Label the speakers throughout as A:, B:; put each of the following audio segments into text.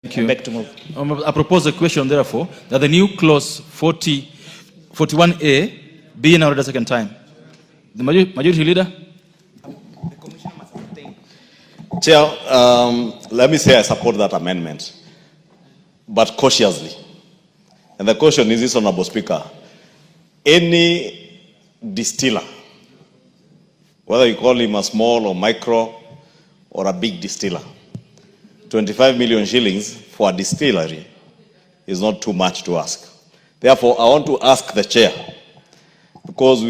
A: Thank you.
B: Back to move.
A: I propose a question, therefore, that the new clause 41A be in order a second time. The majority leader?
C: Chair, let me say I support that amendment, but cautiously. And the caution is this, Honorable Speaker. Any distiller, whether you call him a small or micro or a big distiller, 25 million shillings for a distillery is not too much to ask. Therefore, I want to ask the chair, because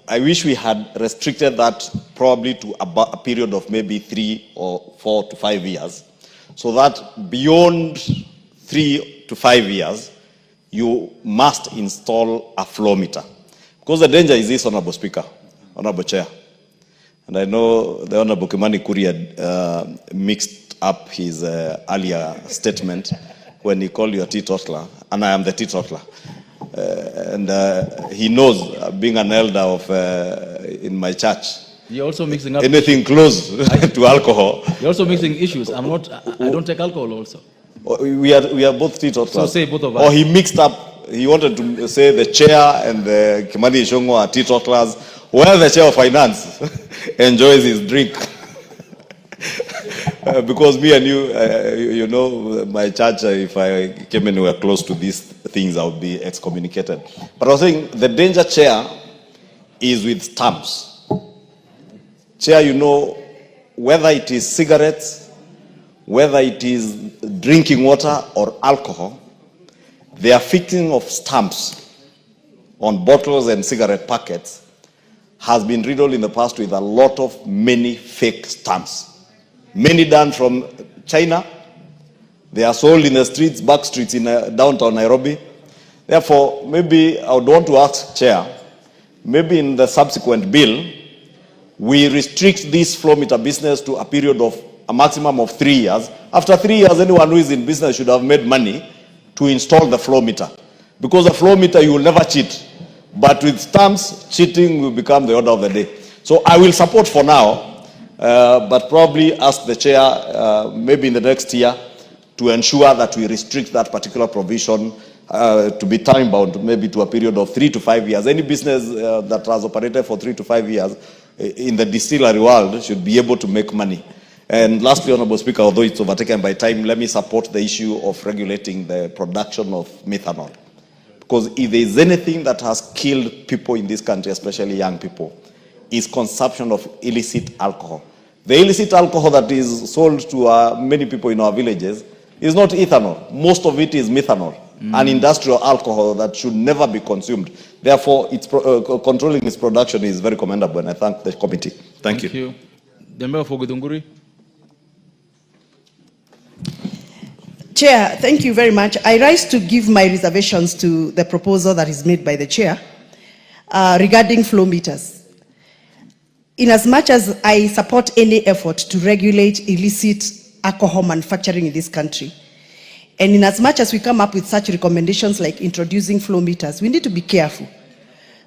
C: I wish we had restricted that probably to a period of maybe 3 or 4 to 5 years, so that beyond 3 to 5 years, you must install a flow meter. Because the danger is this, Honorable Speaker, Honorable Chair. And I know the Honorable Kimani Ichung'wah mixed up his earlier statement when he called you a teetotaler, and I am the teetotaler. And he knows, being an elder of in my church,
A: you're also mixing up
C: anything close to alcohol.
A: You're also mixing issues. I don't take alcohol also.
C: We are both teetotalers.
A: So say both of us.
C: Or he mixed up, he wanted to say the chair and the Kimani Ichung'wah are teetotalers, while the chair of finance enjoys his drink. Because me and you know, my church, if I came anywhere close to these things, I would be excommunicated. But I was saying the danger, Chair, is with stamps. Chair, you know, whether it is cigarettes, whether it is drinking water or alcohol, the affixing of stamps on bottles and cigarette packets has been riddled in the past with a lot of many fake stamps. Many done from China. They are sold in the streets, back streets in downtown Nairobi. Therefore, maybe I would want to ask Chair, maybe in the subsequent bill, we restrict this flow meter business to a period of a maximum of 3 years. After 3 years, anyone who is in business should have made money to install the flow meter. Because the flow meter, you will never cheat. But with stamps, cheating will become the order of the day. So I will support for now, but probably ask the chair, maybe in the next year, to ensure that we restrict that particular provision to be time-bound, maybe to a period of 3 to 5 years. Any business that has operated for 3 to 5 years in the distillery world should be able to make money. And lastly, Honorable Speaker, although it's overtaken by time, let me support the issue of regulating the production of methanol. Because if there is anything that has killed people in this country, especially young people, is consumption of illicit alcohol. The illicit alcohol that is sold to many people in our villages is not ethanol. Most of it is methanol, an industrial alcohol that should never be consumed. Therefore, controlling its production is very commendable, and I thank the committee. Thank you.
A: The member for Githunguri.
D: Chair, thank you very much. I rise to give my reservations to the proposal that is made by the chair regarding flow meters. In as much as I support any effort to regulate illicit alcohol manufacturing in this country, and in as much as we come up with such recommendations like introducing flow meters, we need to be careful.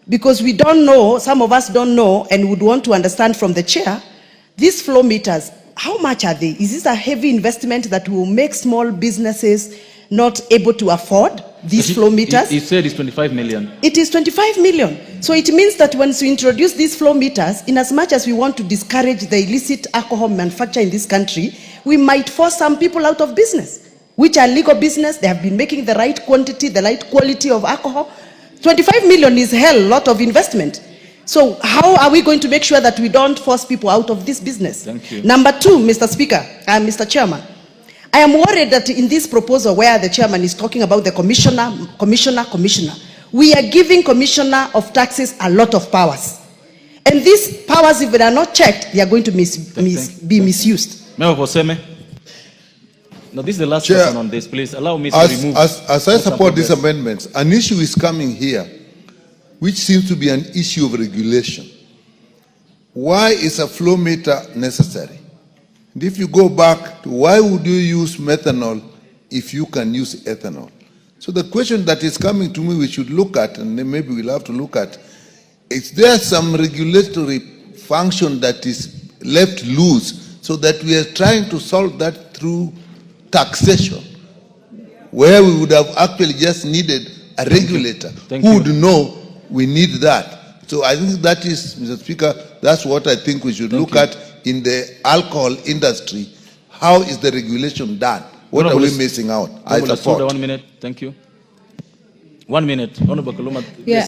D: Because we don't know, some of us don't know, and would want to understand from the chair, these flow meters, how much are they? Is this a heavy investment that will make small businesses not able to afford these flow meters?
A: He said it's 25 million.
D: It is 25 million. So it means that once we introduce these flow meters, in as much as we want to discourage the illicit alcohol manufacture in this country, we might force some people out of business, which are legal business. They have been making the right quantity, the right quality of alcohol. 25 million is a lot of investment. So how are we going to make sure that we don't force people out of this business?
A: Thank you.
D: Number two, Mr. Speaker and Mr. Chairman, I am worried that in this proposal where the chairman is talking about the commissioner, we are giving commissioner of taxes a lot of powers. And these powers, if they are not checked, they are going to be misused.
A: Member for Seme. Now, this is the last person on this. Please allow me to remove.
E: As I support these amendments, an issue is coming here, which seems to be an issue of regulation. Why is a flow meter necessary? And if you go back to why would you use methanol if you can use ethanol? So the question that is coming to me we should look at, and then maybe we'll have to look at, is there some regulatory function that is left loose so that we are trying to solve that through taxation, where we would have actually just needed a regulator who would know we need that. So I think that is, Mr. Speaker, that's what I think we should look at in the alcohol industry. How is the regulation done? What are we missing out? I support.
A: 1 minute. Thank you. 1 minute. Honorable Kaluma.
B: Yeah.